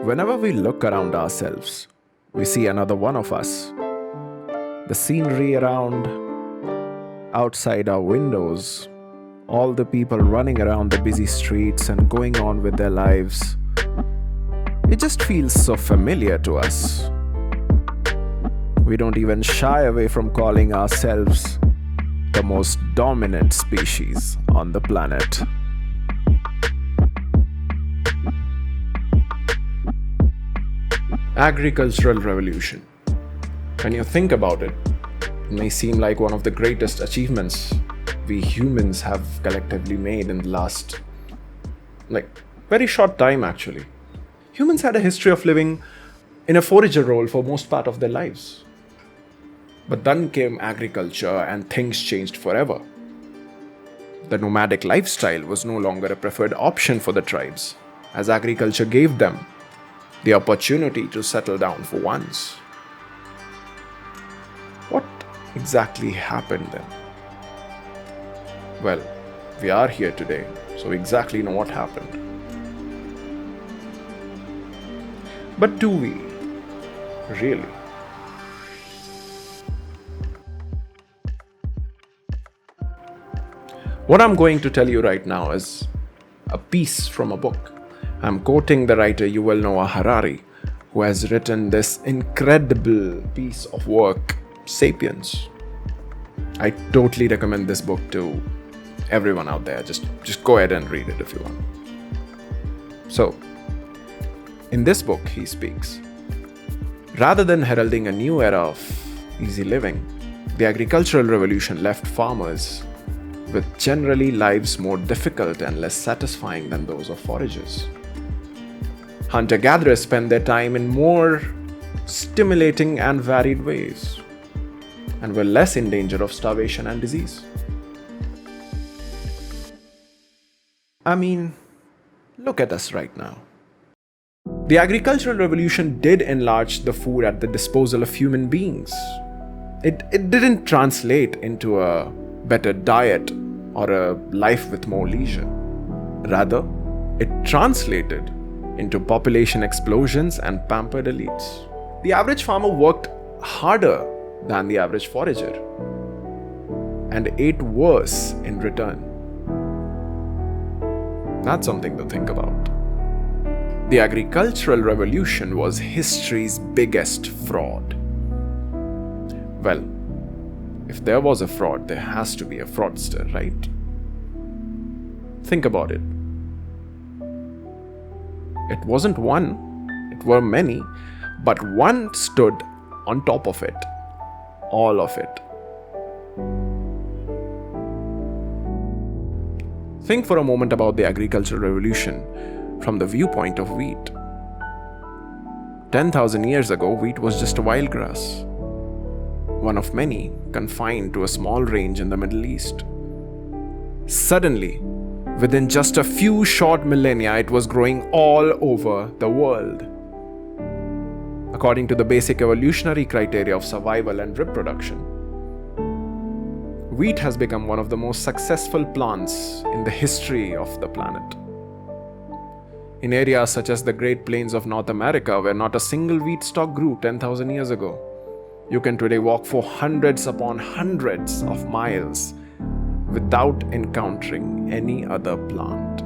Whenever we look around ourselves, we see another one of us. The scenery around, outside our windows, all the people running around the busy streets and going on with their lives. It just feels so familiar to us. We don't even shy away from calling ourselves the most dominant species on the planet. Agricultural revolution. When you think about it, it may seem like one of the greatest achievements we humans have collectively made in the last, very short time actually. Humans had a history of living in a forager role for most part of their lives. But then came agriculture and things changed forever. The nomadic lifestyle was no longer a preferred option for the tribes, as agriculture gave them the opportunity to settle down for once. What exactly happened then? Well, we are here today, so we exactly know what happened. But do we? Really? What I'm going to tell you right now is a piece from a book. I'm quoting the writer Yuval Noah Harari, who has written this incredible piece of work, Sapiens. I totally recommend this book to everyone out there. Just go ahead and read it if you want. So, in this book, he speaks. Rather than heralding a new era of easy living, the agricultural revolution left farmers with generally lives more difficult and less satisfying than those of foragers. Hunter-gatherers spend their time in more stimulating and varied ways, and were less in danger of starvation and disease. I mean, look at us right now. The agricultural revolution did enlarge the food at the disposal of human beings. It didn't translate into a better diet or a life with more leisure. Rather, it translated into population explosions and pampered elites. The average farmer worked harder than the average forager and ate worse in return. That's something to think about. The agricultural revolution was history's biggest fraud. Well, if there was a fraud, there has to be a fraudster, right? Think about it. It wasn't one, it were many, but one stood on top of it, all of it. Think for a moment about the agricultural revolution from the viewpoint of wheat. 10,000 years ago, wheat was just a wild grass, one of many confined to a small range in the Middle East. Suddenly, within just a few short millennia, it was growing all over the world. According to the basic evolutionary criteria of survival and reproduction, wheat has become one of the most successful plants in the history of the planet. In areas such as the Great Plains of North America, where not a single wheat stalk grew 10,000 years ago, you can today walk for hundreds upon hundreds of miles without encountering any other plant.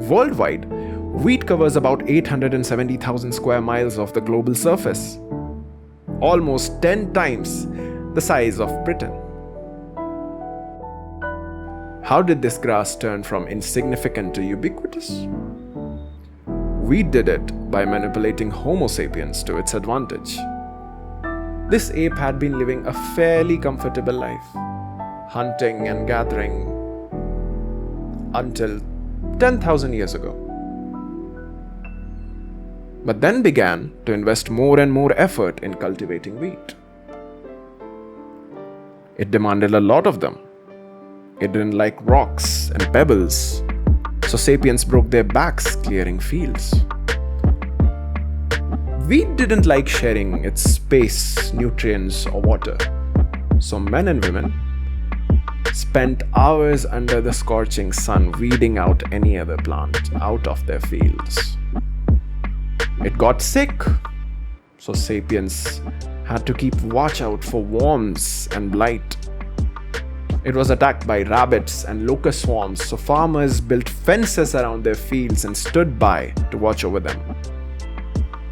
Worldwide, wheat covers about 870,000 square miles of the global surface, almost 10 times the size of Britain. How did this grass turn from insignificant to ubiquitous? We did it by manipulating Homo sapiens to its advantage. This ape had been living a fairly comfortable life, hunting and gathering until 10,000 years ago. But then began to invest more and more effort in cultivating wheat. It demanded a lot of them. It didn't like rocks and pebbles, so sapiens broke their backs clearing fields. Wheat didn't like sharing its space, nutrients, or water, so men and women spent hours under the scorching sun weeding out any other plant out of their fields. It got sick, so sapiens had to keep watch out for worms and blight. It was attacked by rabbits and locust swarms, so farmers built fences around their fields and stood by to watch over them.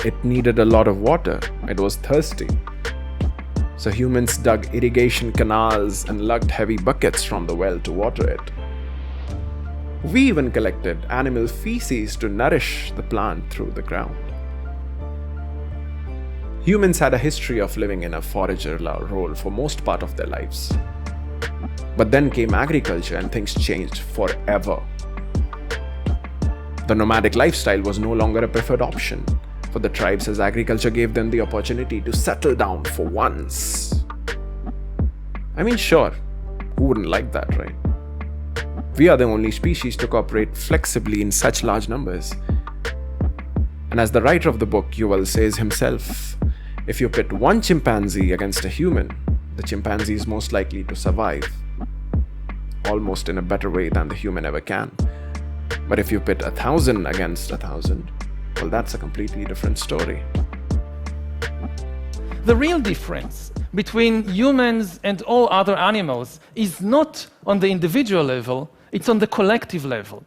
It needed a lot of water. It was thirsty. So humans dug irrigation canals and lugged heavy buckets from the well to water it. We even collected animal feces to nourish the plant through the ground. Humans had a history of living in a forager role for most part of their lives. But then came agriculture and things changed forever. The nomadic lifestyle was no longer a preferred option for the tribes, as agriculture gave them the opportunity to settle down for once. I mean, sure, who wouldn't like that, right? We are the only species to cooperate flexibly in such large numbers. And as the writer of the book, Yuval, says himself, if you pit one chimpanzee against a human, the chimpanzee is most likely to survive, almost in a better way than the human ever can. But if you pit 1,000 against 1,000, well, that's a completely different story. The real difference between humans and all other animals is not on the individual level, it's on the collective level.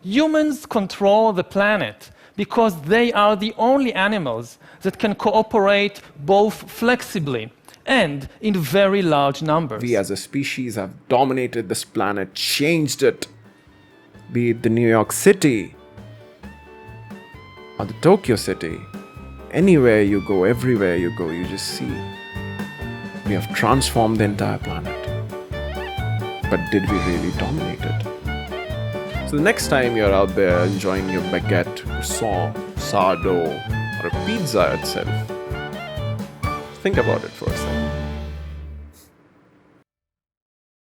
Humans control the planet because they are the only animals that can cooperate both flexibly and in very large numbers. We as a species have dominated this planet, changed it. Be it the New York City or the Tokyo City. Anywhere you go, everywhere you go, you just see. We have transformed the entire planet. But did we really dominate it? So the next time you're out there enjoying your baguette, croissant, sourdough, or a pizza itself, think about it for a second.